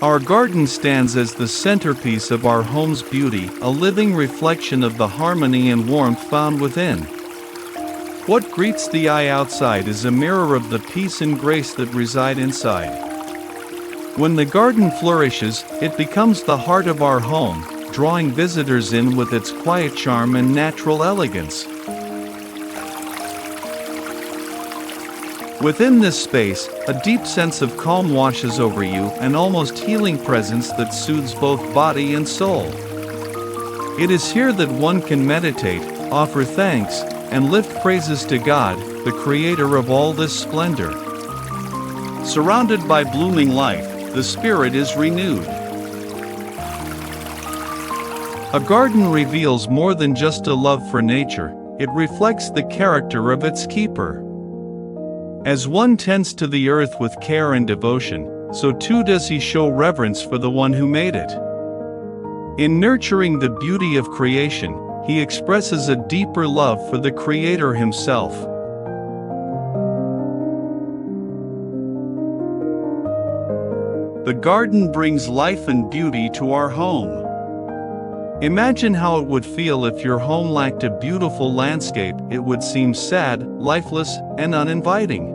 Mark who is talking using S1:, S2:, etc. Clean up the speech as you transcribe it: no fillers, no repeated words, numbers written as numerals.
S1: Our garden stands as the centerpiece of our home's beauty, a living reflection of the harmony and warmth found within. What greets the eye outside is a mirror of the peace and grace that reside inside. When the garden flourishes, it becomes the heart of our home, drawing visitors in with its quiet charm and natural elegance. Within this space, a deep sense of calm washes over you, an almost healing presence that soothes both body and soul. It is here that one can meditate, offer thanks, and lift praises to God, the creator of all this splendor. Surrounded by blooming life, the spirit is renewed. A garden reveals more than just a love for nature, it reflects the character of its keeper. As one tends to the earth with care and devotion, so too does he show reverence for the one who made it. In nurturing the beauty of creation, he expresses a deeper love for the Creator himself. The garden brings life and beauty to our home. Imagine how it would feel if your home lacked a beautiful landscape. It would seem sad, lifeless, and uninviting.